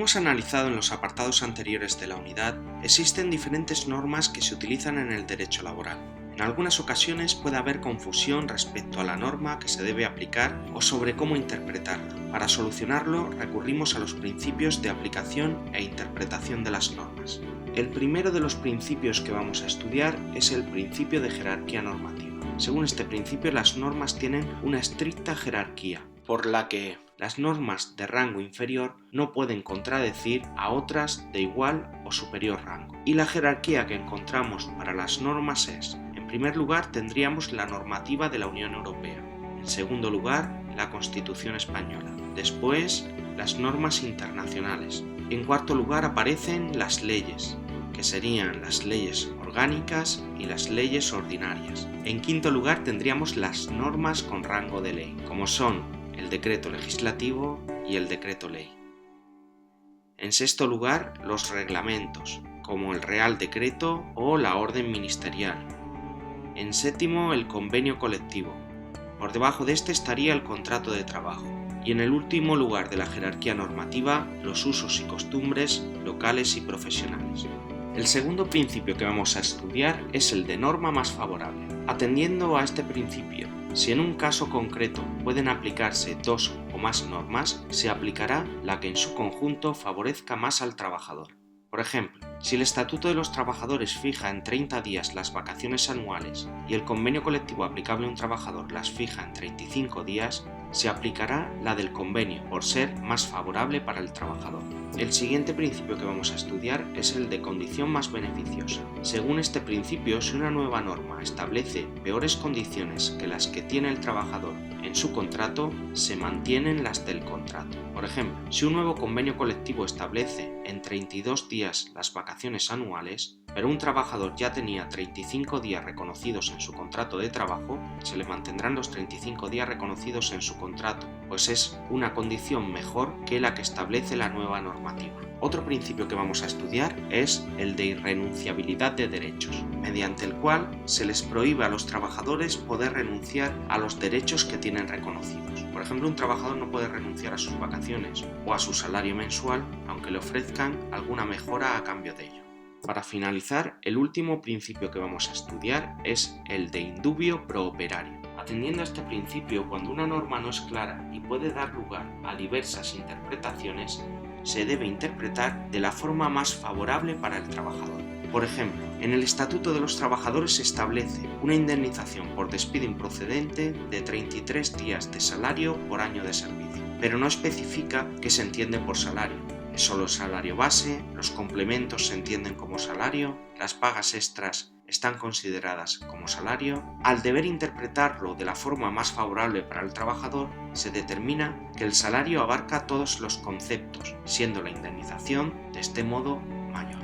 Como hemos analizado en los apartados anteriores de la unidad, existen diferentes normas que se utilizan en el derecho laboral. En algunas ocasiones puede haber confusión respecto a la norma que se debe aplicar o sobre cómo interpretarla. Para solucionarlo, recurrimos a los principios de aplicación e interpretación de las normas. El primero de los principios que vamos a estudiar es el principio de jerarquía normativa. Según este principio, las normas tienen una estricta jerarquía, por la que las normas de rango inferior no pueden contradecir a otras de igual o superior rango. Y la jerarquía que encontramos para las normas es: en primer lugar tendríamos la normativa de la Unión Europea, en segundo lugar la Constitución española, después las normas internacionales, en cuarto lugar aparecen las leyes, que serían las leyes orgánicas y las leyes ordinarias. En quinto lugar tendríamos las normas con rango de ley, como son el decreto legislativo y el decreto ley. En sexto lugar, los reglamentos, como el Real Decreto o la Orden Ministerial. En séptimo, el convenio colectivo. Por debajo de este estaría el contrato de trabajo. Y en el último lugar de la jerarquía normativa, los usos y costumbres locales y profesionales. El segundo principio que vamos a estudiar es el de norma más favorable. Atendiendo a este principio, si en un caso concreto pueden aplicarse dos o más normas, se aplicará la que en su conjunto favorezca más al trabajador. Por ejemplo, si el Estatuto de los Trabajadores fija en 30 días las vacaciones anuales y el convenio colectivo aplicable a un trabajador las fija en 35 días, se aplicará la del convenio por ser más favorable para el trabajador. El siguiente principio que vamos a estudiar es el de condición más beneficiosa. Según este principio, si una nueva norma establece peores condiciones que las que tiene el trabajador en su contrato, se mantienen las del contrato. Por ejemplo, si un nuevo convenio colectivo establece en 32 días las vacaciones anuales, pero un trabajador ya tenía 35 días reconocidos en su contrato de trabajo, se le mantendrán los 35 días reconocidos en su contrato, pues es una condición mejor que la que establece la nueva normativa. Otro principio que vamos a estudiar es el de irrenunciabilidad de derechos, mediante el cual se les prohíbe a los trabajadores poder renunciar a los derechos que tienen reconocidos. Por ejemplo, un trabajador no puede renunciar a sus vacaciones o a su salario mensual, aunque le ofrezcan alguna mejora a cambio de ello. Para finalizar, el último principio que vamos a estudiar es el de indubio pro operario. Atendiendo a este principio, cuando una norma no es clara y puede dar lugar a diversas interpretaciones, se debe interpretar de la forma más favorable para el trabajador. Por ejemplo, en el Estatuto de los Trabajadores se establece una indemnización por despido improcedente de 33 días de salario por año de servicio, pero no especifica qué se entiende por salario. Es solo el salario base, los complementos se entienden como salario, las pagas extras están consideradas como salario. Al deber interpretarlo de la forma más favorable para el trabajador, se determina que el salario abarca todos los conceptos, siendo la indemnización de este modo mayor.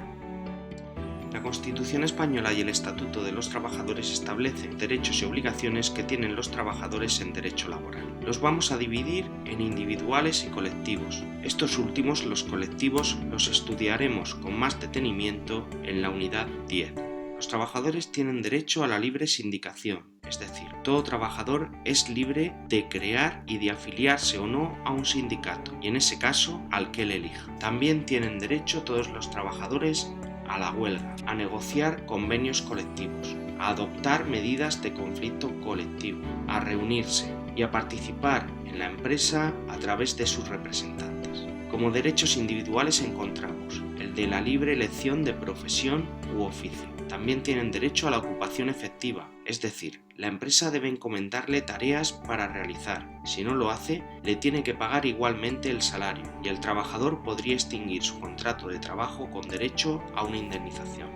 La Constitución española y el Estatuto de los Trabajadores establecen derechos y obligaciones que tienen los trabajadores en derecho laboral. Los vamos a dividir en individuales y colectivos. Estos últimos, los colectivos, los estudiaremos con más detenimiento en la unidad 10. Los trabajadores tienen derecho a la libre sindicación, es decir, todo trabajador es libre de crear y de afiliarse o no a un sindicato, y en ese caso al que él elija. También tienen derecho todos los trabajadores a la huelga, a negociar convenios colectivos, a adoptar medidas de conflicto colectivo, a reunirse y a participar en la empresa a través de sus representantes. Como derechos individuales encontramos el de la libre elección de profesión u oficio. También tienen derecho a la ocupación efectiva, es decir, la empresa debe encomendarle tareas para realizar. Si no lo hace, le tiene que pagar igualmente el salario y el trabajador podría extinguir su contrato de trabajo con derecho a una indemnización.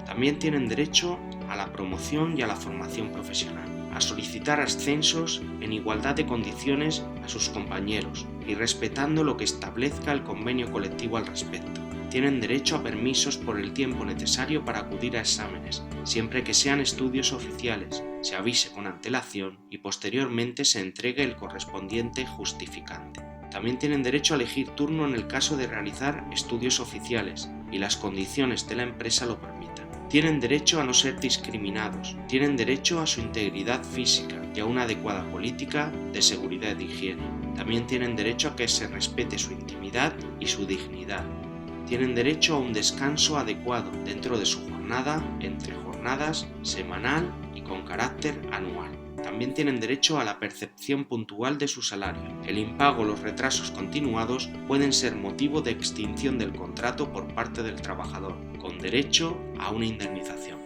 También tienen derecho a la promoción y a la formación profesional, a solicitar ascensos en igualdad de condiciones a sus compañeros y respetando lo que establezca el convenio colectivo al respecto. Tienen derecho a permisos por el tiempo necesario para acudir a exámenes, siempre que sean estudios oficiales, se avise con antelación y posteriormente se entregue el correspondiente justificante. También tienen derecho a elegir turno en el caso de realizar estudios oficiales y las condiciones de la empresa lo permitan. Tienen derecho a no ser discriminados, tienen derecho a su integridad física y a una adecuada política de seguridad e higiene. También tienen derecho a que se respete su intimidad y su dignidad. Tienen derecho a un descanso adecuado dentro de su jornada, entre jornadas, semanal y con carácter anual. También tienen derecho a la percepción puntual de su salario. El impago o los retrasos continuados pueden ser motivo de extinción del contrato por parte del trabajador, con derecho a una indemnización.